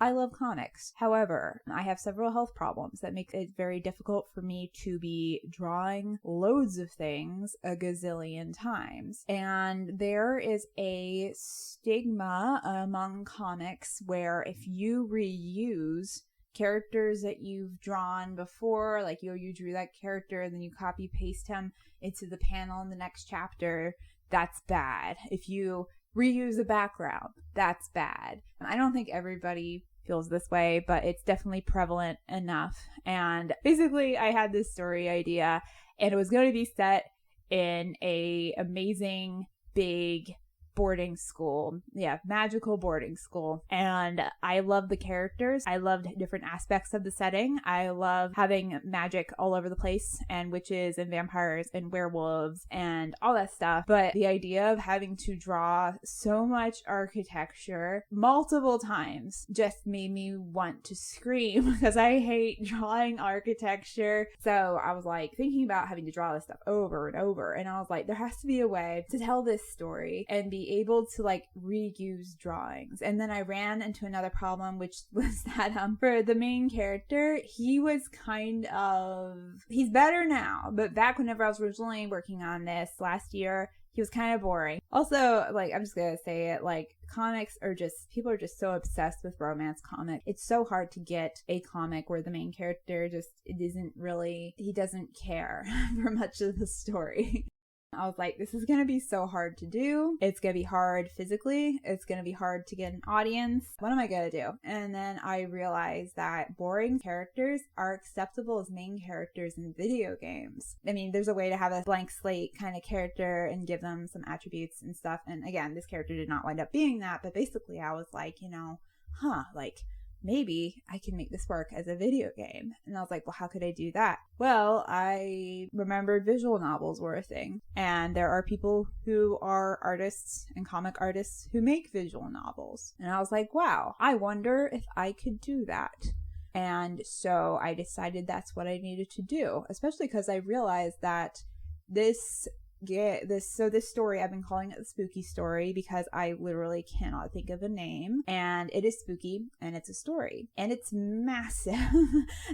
I love comics. However, I have several health problems that make it very difficult for me to be drawing loads of things a gazillion times. And there is a stigma among comics where if you reuse characters that you've drawn before, like you drew that character and then you copy paste him into the panel in the next chapter, that's bad. If you reuse a background, that's bad. I don't think everybody feels this way, but it's definitely prevalent enough. And basically I had this story idea and it was going to be set in a amazing big boarding school. Yeah, magical boarding school. And I love the characters. I loved different aspects of the setting. I love having magic all over the place and witches and vampires and werewolves and all that stuff. But the idea of having to draw so much architecture multiple times just made me want to scream because I hate drawing architecture. So I was like thinking about having to draw this stuff over and over. And I was like, there has to be a way to tell this story and be able to like reuse drawings. And then I ran into another problem, which was that for the main character, he was he's better now, but back whenever I was originally working on this last year, he was kind of boring. Also, like, I'm just gonna say it, like, comics are just, people are just so obsessed with romance comics. It's so hard to get a comic where the main character he doesn't care for much of the story. I was like, this is going to be so hard to do. It's going to be hard physically. It's going to be hard to get an audience. What am I going to do? And then I realized that boring characters are acceptable as main characters in video games. I mean, there's a way to have a blank slate kind of character and give them some attributes and stuff. And again, this character did not wind up being that, but basically I was like, maybe I can make this work as a video game. And I was like, well, how could I do that? Well, I remembered visual novels were a thing. And there are people who are artists and comic artists who make visual novels. And I was like, wow, I wonder if I could do that. And so I decided that's what I needed to do, especially because I realized that this story, I've been calling it the spooky story because I literally cannot think of a name, and it is spooky and it's a story and it's massive.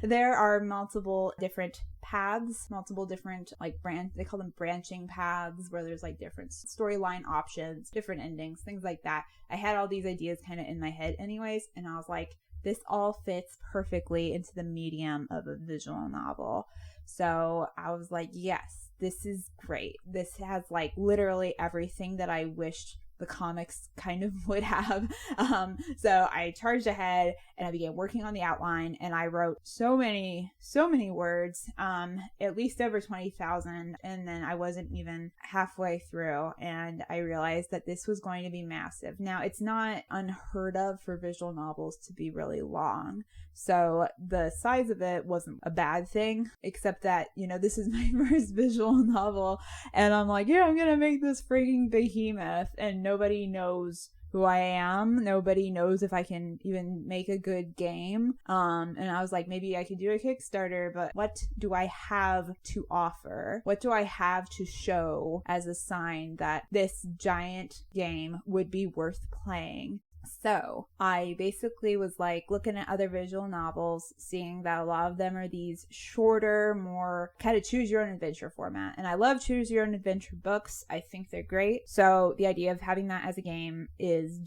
There are multiple different paths, multiple different they call them branching paths, where there's like different storyline options, different endings, things like that. I had all these ideas kind of in my head anyways, and I was like, this all fits perfectly into the medium of a visual novel. So I was like, yes, this is great. This has like literally everything that I wished the comics kind of would have. So I charged ahead and I began working on the outline, and I wrote so many words, at least over 20,000. And then I wasn't even halfway through and I realized that this was going to be massive. Now, it's not unheard of for visual novels to be really long. So the size of it wasn't a bad thing, except that, this is my first visual novel and I'm like, yeah, I'm going to make this freaking behemoth, and nobody knows who I am. Nobody knows if I can even make a good game. And I was like, maybe I could do a Kickstarter, but what do I have to offer? What do I have to show as a sign that this giant game would be worth playing? So I basically was like looking at other visual novels, seeing that a lot of them are these shorter, more kind of choose your own adventure format. And I love choose your own adventure books. I think they're great. So the idea of having that as a game is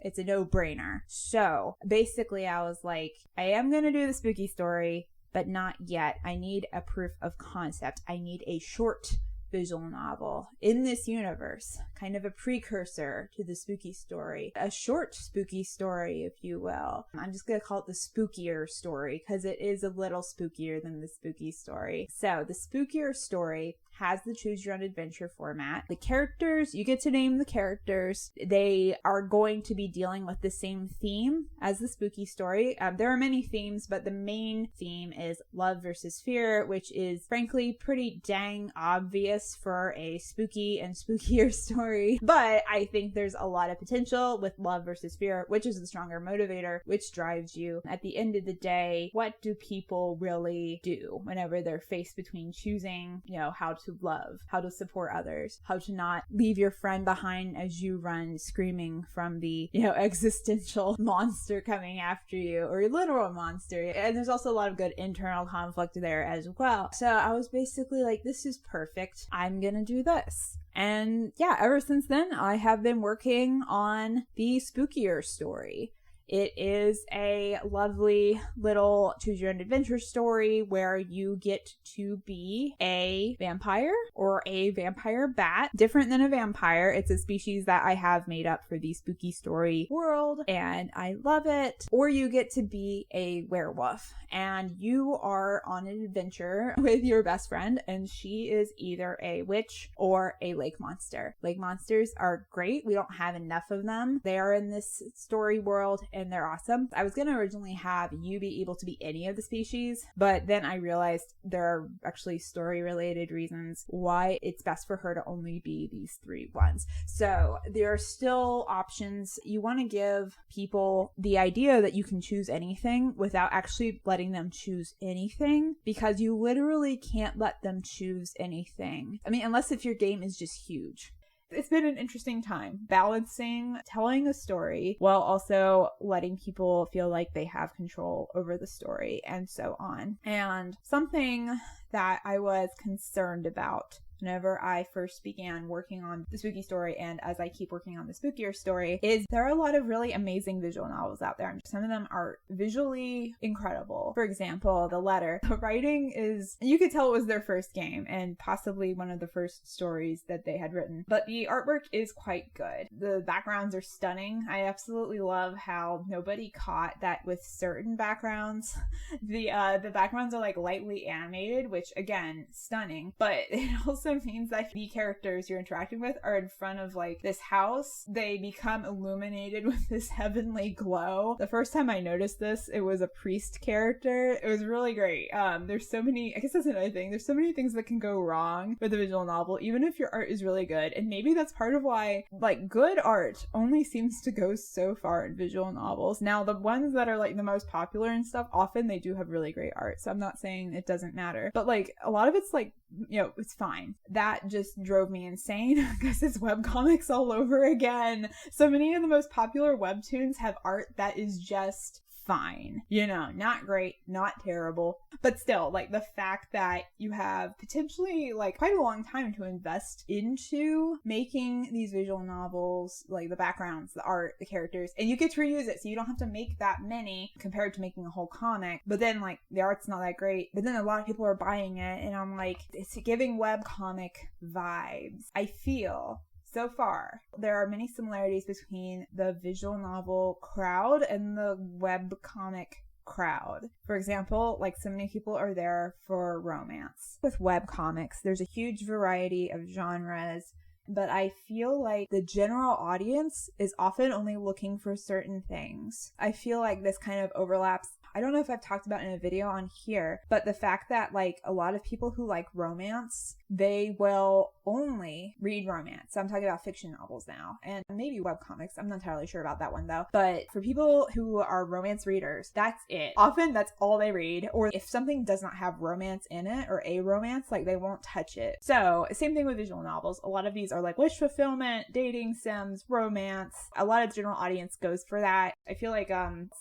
it's a no-brainer. So basically I was like, I am going to do the spooky story, but not yet. I need a proof of concept. I need a short visual novel in this universe, kind of a precursor to the spooky story, a short spooky story, if you will. I'm just gonna call it the spookier story because it is a little spookier than the spooky story. So the spookier story has the choose your own adventure format. The characters, you get to name the characters. They are going to be dealing with the same theme as the spooky story. There are many themes, but the main theme is love versus fear, which is frankly pretty dang obvious for a spooky and spookier story. But I think there's a lot of potential with love versus fear, which is the stronger motivator, which drives you. At the end of the day, what do people really do whenever they're faced between choosing, how to love, how to support others, how to not leave your friend behind as you run screaming from the, existential monster coming after you, or literal monster. And there's also a lot of good internal conflict there as well. So I was basically like, this is perfect. I'm gonna do this. And yeah, ever since then, I have been working on the spookier story. It is a lovely little choose your own adventure story where you get to be a vampire or a vampire bat. Different than a vampire. It's a species that I have made up for the spooky story world, and I love it. Or you get to be a werewolf, and you are on an adventure with your best friend, and she is either a witch or a lake monster. Lake monsters are great. We don't have enough of them. They are in this story world, and they're awesome. I was going to originally have you be able to be any of the species, but then I realized there are actually story-related reasons why it's best for her to only be these 3 ones. So there are still options. You want to give people the idea that you can choose anything without actually letting them choose anything, because you literally can't let them choose anything. I mean, unless if your game is just huge. It's been an interesting time balancing telling a story while also letting people feel like they have control over the story and so on. And something that I was concerned about whenever I first began working on the spooky story, and as I keep working on the spookier story, is there are a lot of really amazing visual novels out there. Some of them are visually incredible. For example, The Letter. The writing is, you could tell it was their first game and possibly one of the first stories that they had written, but the artwork is quite good. The backgrounds are stunning. I absolutely love how nobody caught that with certain backgrounds. The backgrounds are like lightly animated, which again, stunning, but it also means that the characters you're interacting with are in front of like this house. They become illuminated with this heavenly glow. The first time I noticed this, it was a priest character. It was really great. There's so many, I guess that's another thing. There's so many things that can go wrong with a visual novel, even if your art is really good. And maybe that's part of why like good art only seems to go so far in visual novels. Now, the ones that are like the most popular and stuff, often they do have really great art. So I'm not saying it doesn't matter, but like a lot of it's like, it's fine. That just drove me insane because it's webcomics all over again. So many of the most popular webtoons have art that is just fine. Not great, not terrible, but still, like the fact that you have potentially like quite a long time to invest into making these visual novels, like the backgrounds, the art, the characters, and you get to reuse it, so you don't have to make that many compared to making a whole comic. But then like the art's not that great, but then a lot of people are buying it, and I'm like, it's giving webcomic vibes, I feel. So far, there are many similarities between the visual novel crowd and the webcomic crowd. For example, like so many people are there for romance. With webcomics, there's a huge variety of genres, but I feel like the general audience is often only looking for certain things. I feel like this kind of overlaps. I don't know if I've talked about in a video on here, but the fact that like a lot of people who like romance, they will only read romance. So I'm talking about fiction novels now, and maybe webcomics. I'm not entirely sure about that one though. But for people who are romance readers, that's it. Often that's all they read. Or if something does not have romance in it or a romance, like they won't touch it. So same thing with visual novels. A lot of these are like wish fulfillment, dating sims, romance. A lot of general audience goes for that. I feel like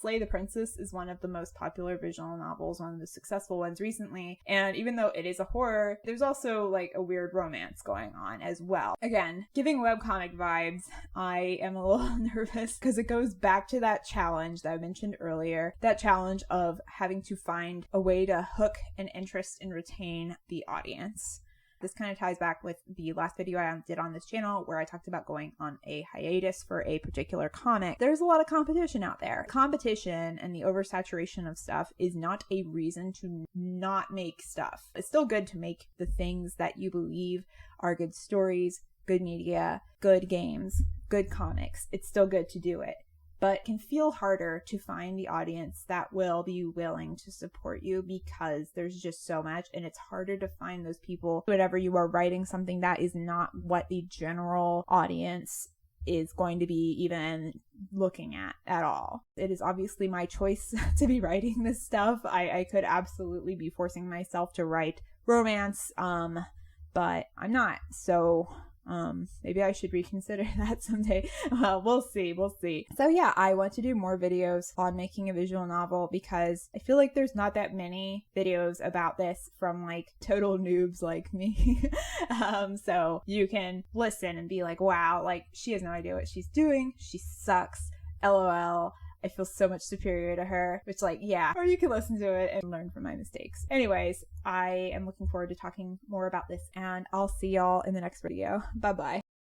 Slay the Princess is one of the most popular visual novels, one of the successful ones recently. And even though it is a horror, there's also like a weird romance going on as well. Again, giving webcomic vibes, I am a little nervous because it goes back to that challenge that I mentioned earlier, that challenge of having to find a way to hook an interest and retain the audience. This kind of ties back with the last video I did on this channel where I talked about going on a hiatus for a particular comic. There's a lot of competition out there. Competition and the oversaturation of stuff is not a reason to not make stuff. It's still good to make the things that you believe are good stories, good media, good games, good comics. It's still good to do it. But it can feel harder to find the audience that will be willing to support you because there's just so much, and it's harder to find those people whenever you are writing something that is not what the general audience is going to be even looking at all. It is obviously my choice to be writing this stuff. I could absolutely be forcing myself to write romance, but I'm not. So maybe I should reconsider that someday. Well, we'll see. So yeah, I want to do more videos on making a visual novel because I feel like there's not that many videos about this from like total noobs like me. So you can listen and be like, wow, like she has no idea what she's doing. She sucks. LOL. I feel so much superior to her, which like, yeah, or you can listen to it and learn from my mistakes. Anyways, I am looking forward to talking more about this, and I'll see y'all in the next video. Bye-bye.